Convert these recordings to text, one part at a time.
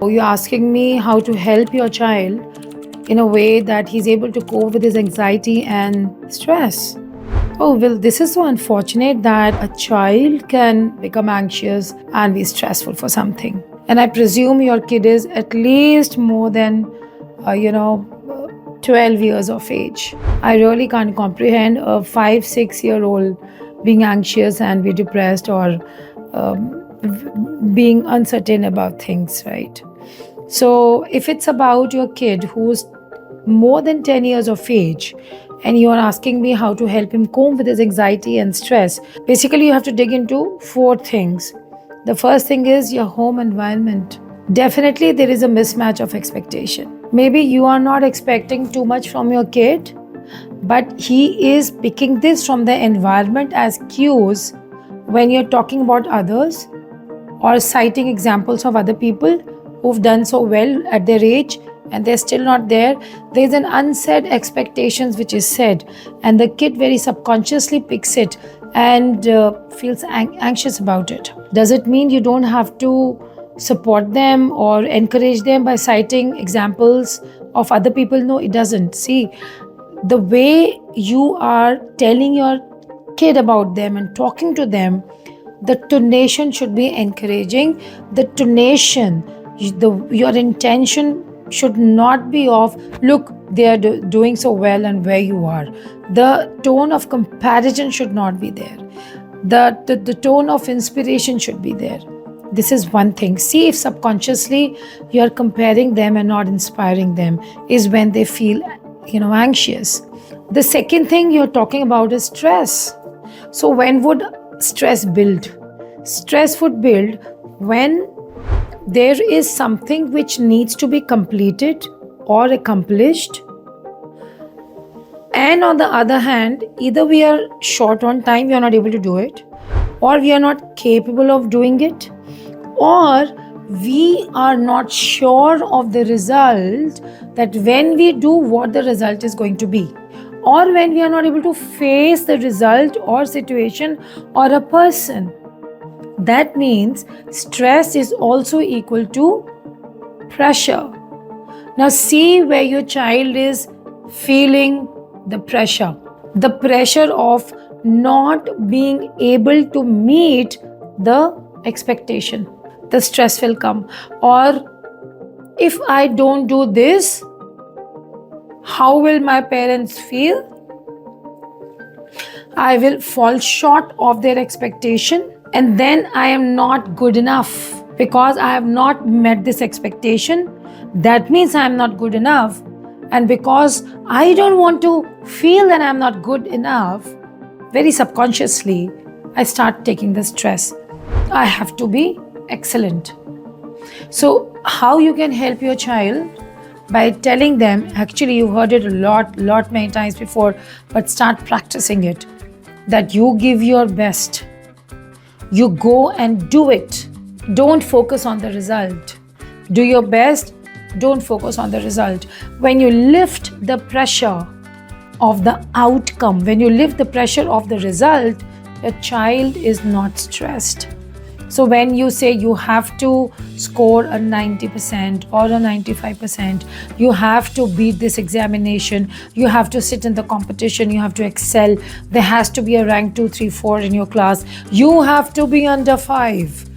You're asking me how to help your child in a way that he's able to cope with his anxiety and stress. Oh, well, this is so unfortunate that a child can become anxious and be stressful for something. And I presume your kid is at least more than, 12 years of age. I really can't comprehend a 5, 6 year old being anxious and be depressed or being uncertain about things, right? So, if it's about your kid who's more than 10 years of age and you are asking me how to help him cope with his anxiety and stress, basically, you have to dig into four things. The first thing is your home environment. Definitely, there is a mismatch of expectation. Maybe you are not expecting too much from your kid, but he is picking this from the environment as cues when you're talking about others or citing examples of other people who've done so well at their age and they're still not there. There's an unsaid expectations which is said, and the kid very subconsciously picks it and feels anxious about it. Does it mean you don't have to support them or encourage them by citing examples of other people? No, it doesn't. See, the way you are telling your kid about them and talking to them, the tonation should be encouraging. The tonation, your intention should not be of, look, they are doing so well and where you are. The tone of comparison should not be there. The tone of inspiration should be there. This is one thing. See if subconsciously you are comparing them and not inspiring them is when they feel, anxious. The second thing you're talking about is stress. So when would stress build? Stress would build when there is something which needs to be completed or accomplished. And on the other hand, either we are short on time, we are not able to do it, or we are not capable of doing it, or we are not sure of the result, that when we do what the result is going to be, or when we are not able to face the result or situation or a person. That means stress is also equal to pressure. Now see where your child is feeling the pressure. The pressure of not being able to meet the expectation. The stress will come. Or if I don't do this, how will my parents feel? I will fall short of their expectation, and then I am not good enough because I have not met this expectation. That means I am not good enough. And because I don't want to feel that I am not good enough, very subconsciously, I start taking the stress. I have to be excellent. So, how you can help your child? By telling them, actually you heard it a lot many times before, but start practicing it, that you give your best. You go and do it. Don't focus on the result. Do your best. Don't focus on the result. When you lift the pressure of the outcome, when you lift the pressure of the result, your child is not stressed. So when you say you have to score a 90% or a 95%, you have to beat this examination, you have to sit in the competition, you have to excel, there has to be a rank 2, 3, 4 in your class, you have to be under 5,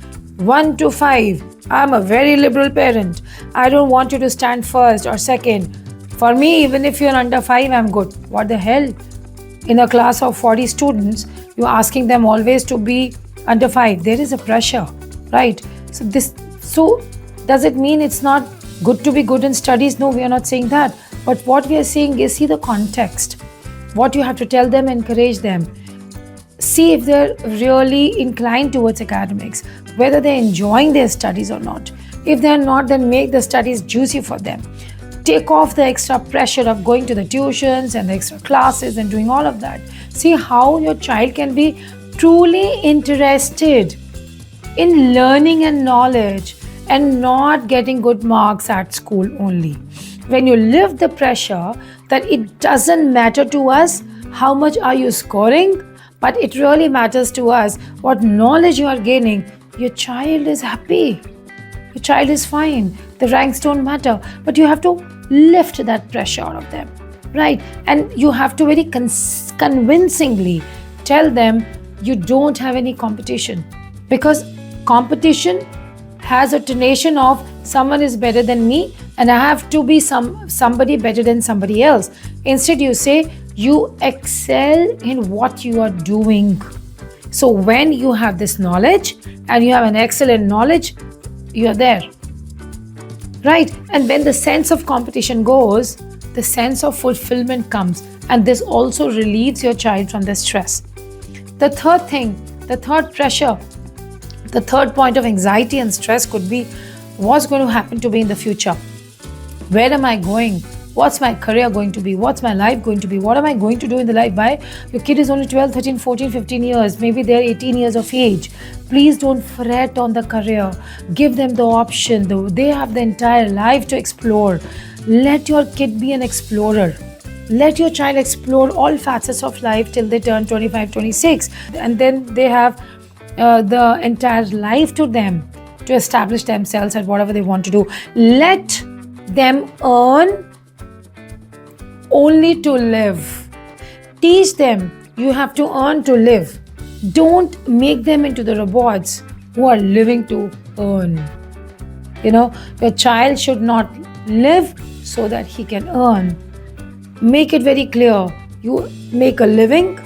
1 to 5. I'm a very liberal parent. I don't want you to stand first or second. For me, even if you're under 5, I'm good. What the hell? In a class of 40 students, you're asking them always to be under 5. There is a pressure, right? So does it mean it's not good to be good in studies? No, we are not saying that. But what we are saying is, see the context. What you have to tell them, encourage them. See if they're really inclined towards academics, whether they're enjoying their studies or not. If they're not, then make the studies juicy for them. Take off the extra pressure of going to the tuitions and the extra classes and doing all of that. See how your child can be truly interested in learning and knowledge and not getting good marks at school only. When you lift the pressure that it doesn't matter to us how much are you scoring, but it really matters to us what knowledge you are gaining, your child is happy. Your child is fine. The ranks don't matter, but you have to lift that pressure out of them, right? And you have to very convincingly tell them you don't have any competition, because competition has a tenation of someone is better than me and I have to be somebody better than somebody else. Instead, you say you excel in what you are doing. So when you have this knowledge and you have an excellent knowledge, you are there, right? And when the sense of competition goes, the sense of fulfillment comes, and this also relieves your child from the stress. The third thing, the third pressure, the third point of anxiety and stress could be what's going to happen to me in the future? Where am I going? What's my career going to be? What's my life going to be? What am I going to do in the life? Why? Your kid is only 12, 13, 14, 15 years. Maybe they're 18 years of age. Please don't fret on the career. Give them the option. They have the entire life to explore. Let your kid be an explorer. Let your child explore all facets of life till they turn 25, 26. And then they have the entire life to them to establish themselves at whatever they want to do. Let them earn only to live. Teach them you have to earn to live. Don't make them into the robots who are living to earn. Your child should not live so that he can earn. Make it very clear. You make a living,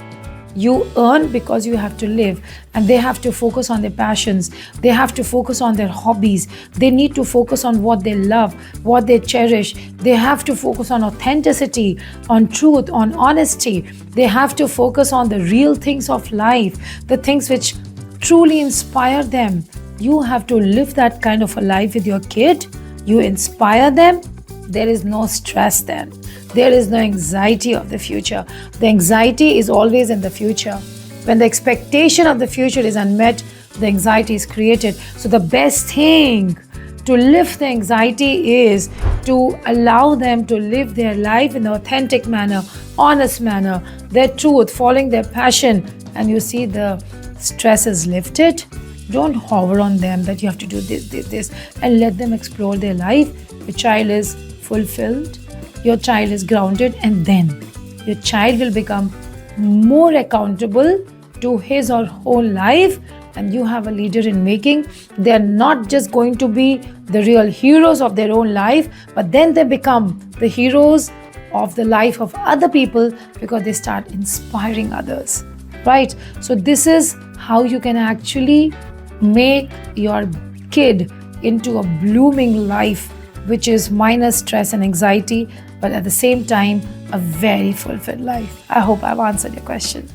you earn because you have to live, and they have to focus on their passions. They have to focus on their hobbies. They need to focus on what they love, what they cherish. They have to focus on authenticity, on truth, on honesty. They have to focus on the real things of life, the things which truly inspire them. You have to live that kind of a life with your kid. You inspire them. There is no stress then. There is no anxiety of the future. The anxiety is always in the future. When the expectation of the future is unmet, the anxiety is created. So the best thing to lift the anxiety is to allow them to live their life in an authentic manner, honest manner, their truth, following their passion. And you see the stress is lifted. Don't hover on them that you have to do this, and let them explore their life. Your child is fulfilled, your child is grounded, and then your child will become more accountable to his or her own life, and you have a leader in making. They are not just going to be the real heroes of their own life, but then they become the heroes of the life of other people because they start inspiring others, right? So this is how you can actually make your kid into a blooming life, which is minus stress and anxiety, but at the same time, a very fulfilled life. I hope I've answered your question.